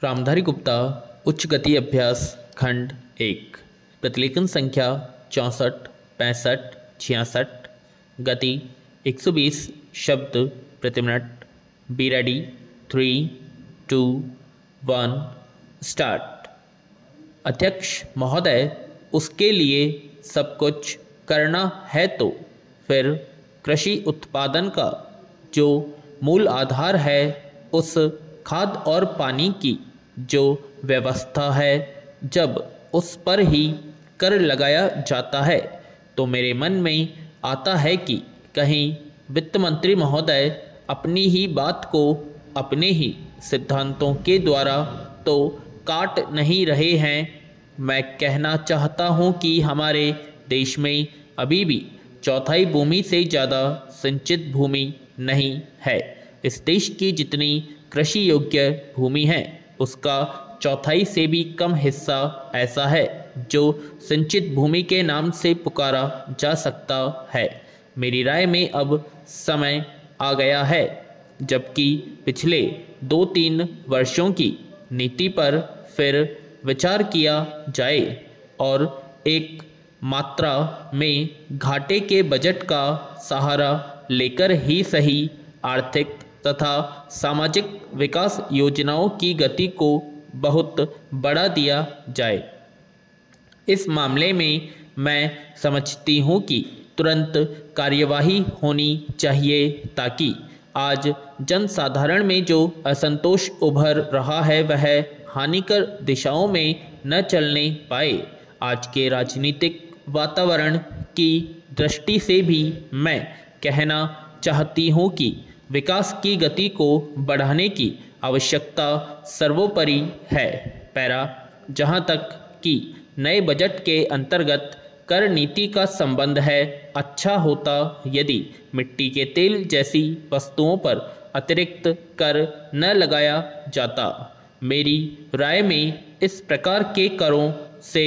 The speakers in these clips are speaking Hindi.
रामधारी गुप्ता उच्च गति अभ्यास खंड 1 प्रतिलेखन संख्या 64, 65, 66। गति 120 शब्द प्रति मिनट। Be ready. 3, 2, 1 स्टार्ट। अध्यक्ष महोदय, उसके लिए सब कुछ करना है तो फिर कृषि उत्पादन का जो मूल आधार है, उस खाद और पानी की जो व्यवस्था है, जब उस पर ही कर लगाया जाता है तो मेरे मन में आता है कि कहीं वित्त मंत्री महोदय अपनी ही बात को अपने ही सिद्धांतों के द्वारा तो काट नहीं रहे हैं। मैं कहना चाहता हूँ कि हमारे देश में अभी भी चौथाई भूमि से ज़्यादा सिंचित भूमि नहीं है। इस देश की जितनी कृषि योग्य भूमि है, उसका चौथाई से भी कम हिस्सा ऐसा है जो सिंचित भूमि के नाम से पुकारा जा सकता है। मेरी राय में अब समय आ गया है जबकि पिछले 2-3 वर्षों की नीति पर फिर विचार किया जाए और एक मात्रा में घाटे के बजट का सहारा लेकर ही सही आर्थिक तथा सामाजिक विकास योजनाओं की गति को बहुत बढ़ा दिया जाए। इस मामले में मैं समझती हूँ कि तुरंत कार्यवाही होनी चाहिए ताकि आज जनसाधारण में जो असंतोष उभर रहा है वह हानिकर दिशाओं में न चलने पाए। आज के राजनीतिक वातावरण की दृष्टि से भी मैं कहना चाहती हूँ कि विकास की गति को बढ़ाने की आवश्यकता सर्वोपरि है। पैरा, जहाँ तक कि नए बजट के अंतर्गत कर नीति का संबंध है, अच्छा होता यदि मिट्टी के तेल जैसी वस्तुओं पर अतिरिक्त कर न लगाया जाता। मेरी राय में इस प्रकार के करों से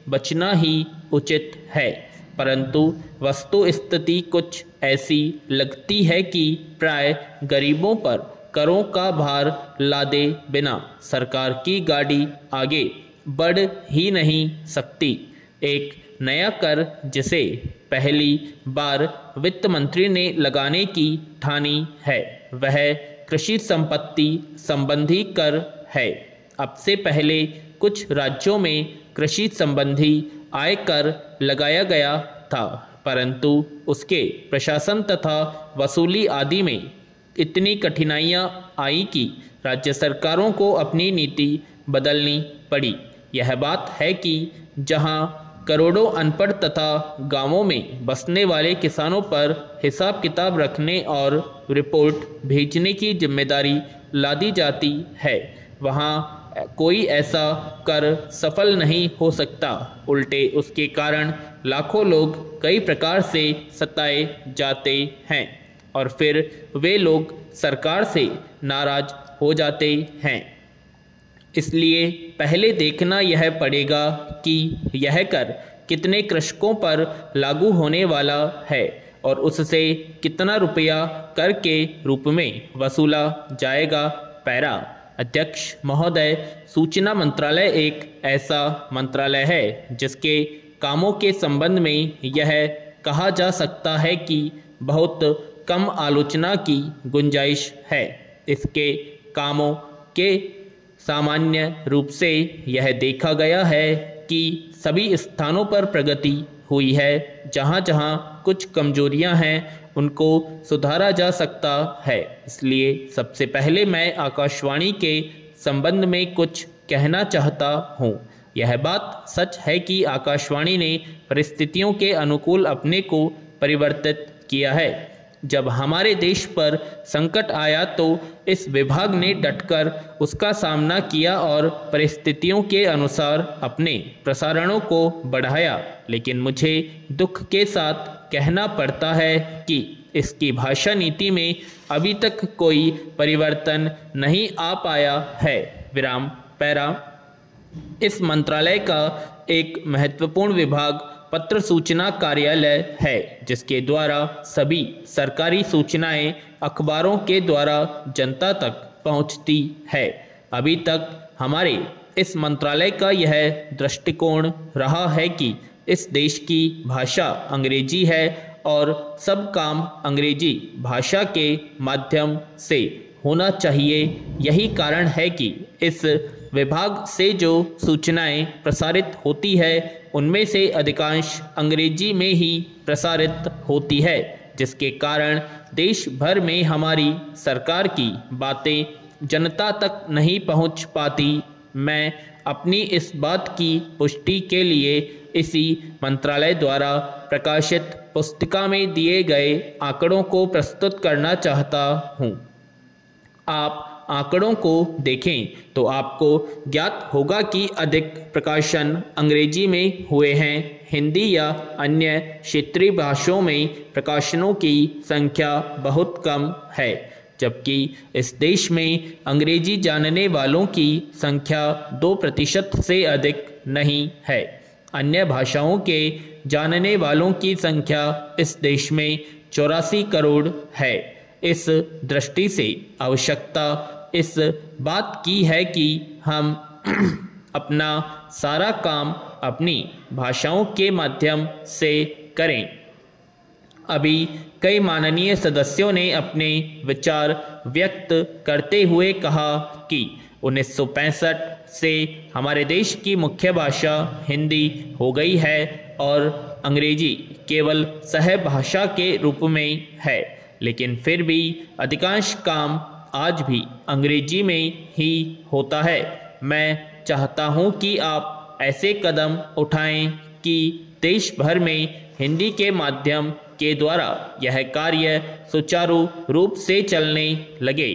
बचना ही उचित है, परंतु वस्तु स्थिति कुछ ऐसी लगती है कि प्राय गरीबों पर करों का भार लादे बिना सरकार की गाड़ी आगे बढ़ ही नहीं सकती। एक नया कर जिसे पहली बार वित्त मंत्री ने लगाने की ठानी है, वह कृषि संपत्ति संबंधी कर है। अब से पहले कुछ राज्यों में कृषि संबंधी आय कर लगाया गया था, परंतु उसके प्रशासन तथा वसूली आदि में इतनी कठिनाइयां आई कि राज्य सरकारों को अपनी नीति बदलनी पड़ी। यह बात है कि जहां करोड़ों अनपढ़ तथा गांवों में बसने वाले किसानों पर हिसाब किताब रखने और रिपोर्ट भेजने की जिम्मेदारी लादी जाती है, वहां कोई ऐसा कर सफल नहीं हो सकता। उल्टे उसके कारण लाखों लोग कई प्रकार से सताए जाते हैं और फिर वे लोग सरकार से नाराज हो जाते हैं। इसलिए पहले देखना यह पड़ेगा कि यह कर कितने कृषकों पर लागू होने वाला है और उससे कितना रुपया कर के रूप में वसूला जाएगा। पैरा, अध्यक्ष महोदय, सूचना मंत्रालय एक ऐसा मंत्रालय है जिसके कामों के संबंध में यह कहा जा सकता है कि बहुत कम आलोचना की गुंजाइश है। इसके कामों के सामान्य रूप से यह देखा गया है कि सभी स्थानों पर प्रगति हुई है। जहाँ जहाँ कुछ कमजोरियाँ हैं उनको सुधारा जा सकता है। इसलिए सबसे पहले मैं आकाशवाणी के संबंध में कुछ कहना चाहता हूँ। यह बात सच है कि आकाशवाणी ने परिस्थितियों के अनुकूल अपने को परिवर्तित किया है। जब हमारे देश पर संकट आया तो इस विभाग ने डटकर उसका सामना किया और परिस्थितियों के अनुसार अपने प्रसारणों को बढ़ाया। लेकिन मुझे दुख के साथ कहना पड़ता है कि इसकी भाषा नीति में अभी तक कोई परिवर्तन नहीं आ पाया है। विराम। पैरा, इस मंत्रालय का एक महत्वपूर्ण विभाग पत्र सूचना कार्यालय है जिसके द्वारा सभी सरकारी सूचनाएं अखबारों के द्वारा जनता तक पहुंचती है। अभी तक हमारे इस मंत्रालय का यह दृष्टिकोण रहा है कि इस देश की भाषा अंग्रेजी है और सब काम अंग्रेजी भाषा के माध्यम से होना चाहिए। यही कारण है कि इस विभाग से जो सूचनाएं प्रसारित होती है उनमें से अधिकांश अंग्रेजी में ही प्रसारित होती है, जिसके कारण देश भर में हमारी सरकार की बातें जनता तक नहीं पहुंच पाती। मैं अपनी इस बात की पुष्टि के लिए इसी मंत्रालय द्वारा प्रकाशित पुस्तिका में दिए गए आंकड़ों को प्रस्तुत करना चाहता हूँ। आप आंकड़ों को देखें तो आपको ज्ञात होगा कि अधिक प्रकाशन अंग्रेजी में हुए हैं। हिंदी या अन्य क्षेत्रीय भाषाओं में प्रकाशनों की संख्या बहुत कम है, जबकि इस देश में अंग्रेजी जानने वालों की संख्या 2% से अधिक नहीं है। अन्य भाषाओं के जानने वालों की संख्या इस देश में 84 करोड़ है। इस दृष्टि से आवश्यकता इस बात की है कि हम अपना सारा काम अपनी भाषाओं के माध्यम से करें। अभी कई माननीय सदस्यों ने अपने विचार व्यक्त करते हुए कहा कि 1965 से हमारे देश की मुख्य भाषा हिंदी हो गई है और अंग्रेजी केवल सहभाषा के रूप में है, लेकिन फिर भी अधिकांश काम आज भी अंग्रेजी में ही होता है। मैं चाहता हूं कि आप ऐसे कदम उठाएं कि देश भर में हिंदी के माध्यम के द्वारा यह कार्य सुचारू रूप से चलने लगे।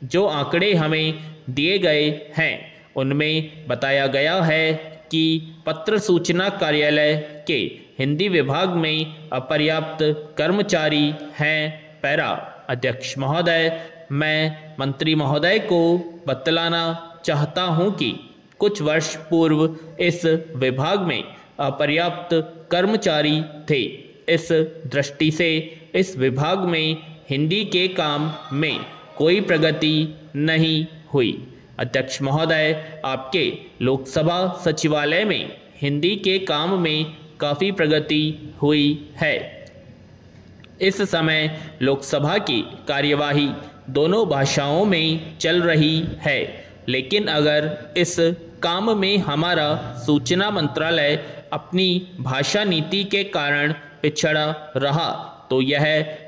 जो आंकड़े हमें दिए गए हैं उनमें बताया गया है कि पत्र सूचना कार्यालय के हिंदी विभाग में अपर्याप्त कर्मचारी हैं। पैरा अध्यक्ष महोदय, मैं मंत्री महोदय को बतलाना चाहता हूं कि कुछ वर्ष पूर्व इस विभाग में अपर्याप्त कर्मचारी थे। इस दृष्टि से इस विभाग में हिंदी के काम में कोई प्रगति नहीं हुई। अध्यक्ष महोदय, आपके लोकसभा सचिवालय में हिंदी के काम में काफ़ी प्रगति हुई है। इस समय लोकसभा की कार्यवाही दोनों भाषाओं में चल रही है, लेकिन अगर इस काम में हमारा सूचना मंत्रालय अपनी भाषा नीति के कारण पिछड़ा रहा तो यह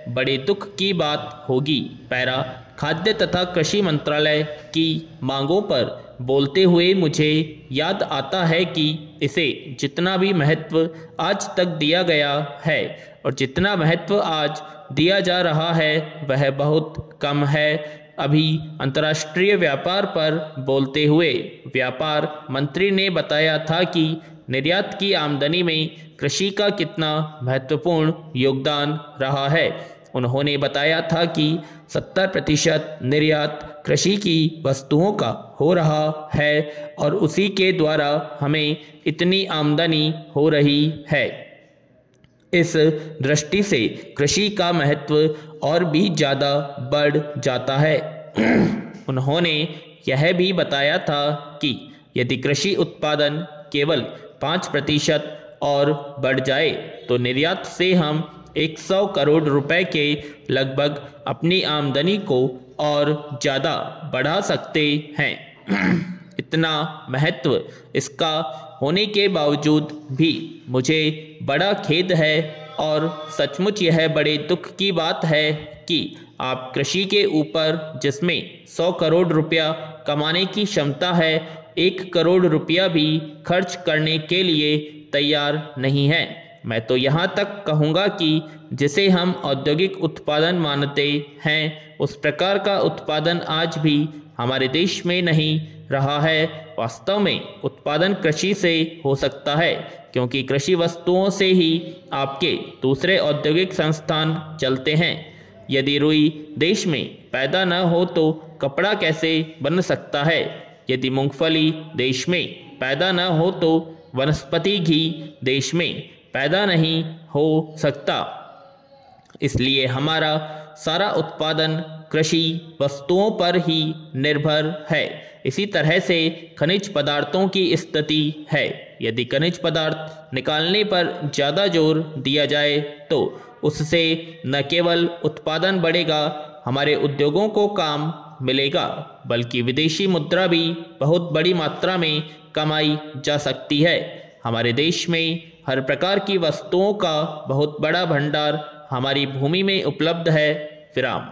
बड़े दुख की बात होगी। पैरा खाद्य तथा कृषि मंत्रालय की मांगों पर बोलते हुए मुझे याद आता है कि इसे जितना भी महत्व आज तक दिया गया है और जितना महत्व आज दिया जा रहा है वह बहुत कम है। अभी अंतर्राष्ट्रीय व्यापार पर बोलते हुए व्यापार मंत्री ने बताया था कि निर्यात की आमदनी में कृषि का कितना महत्वपूर्ण योगदान रहा है। उन्होंने बताया था कि 70% निर्यात कृषि की वस्तुओं का हो रहा है और उसी के द्वारा हमें इतनी आमदनी हो रही है। इस दृष्टि से कृषि का महत्व और भी ज़्यादा बढ़ जाता है। उन्होंने यह भी बताया था कि यदि कृषि उत्पादन केवल 5% और बढ़ जाए तो निर्यात से हम 100 करोड़ रुपए के लगभग अपनी आमदनी को और ज़्यादा बढ़ा सकते हैं। इतना महत्व इसका होने के बावजूद भी मुझे बड़ा खेद है और सचमुच यह बड़े दुख की बात है कि आप कृषि के ऊपर जिसमें 100 करोड़ रुपया कमाने की क्षमता है 1 करोड़ रुपया भी खर्च करने के लिए तैयार नहीं है। मैं तो यहाँ तक कहूँगा कि जिसे हम औद्योगिक उत्पादन मानते हैं उस प्रकार का उत्पादन आज भी हमारे देश में नहीं रहा है। वास्तव में उत्पादन कृषि से हो सकता है क्योंकि कृषि वस्तुओं से ही आपके दूसरे औद्योगिक संस्थान चलते हैं। यदि रुई देश में पैदा न हो तो कपड़ा कैसे बन सकता है? यदि मूंगफली देश में पैदा न हो तो वनस्पति घी देश में पैदा नहीं हो सकता। इसलिए हमारा सारा उत्पादन कृषि वस्तुओं पर ही निर्भर है। इसी तरह से खनिज पदार्थों की स्थिति है। यदि खनिज पदार्थ निकालने पर ज़्यादा जोर दिया जाए तो उससे न केवल उत्पादन बढ़ेगा, हमारे उद्योगों को काम मिलेगा, बल्कि विदेशी मुद्रा भी बहुत बड़ी मात्रा में कमाई जा सकती है। हमारे देश में हर प्रकार की वस्तुओं का बहुत बड़ा भंडार हमारी भूमि में उपलब्ध है। विराम।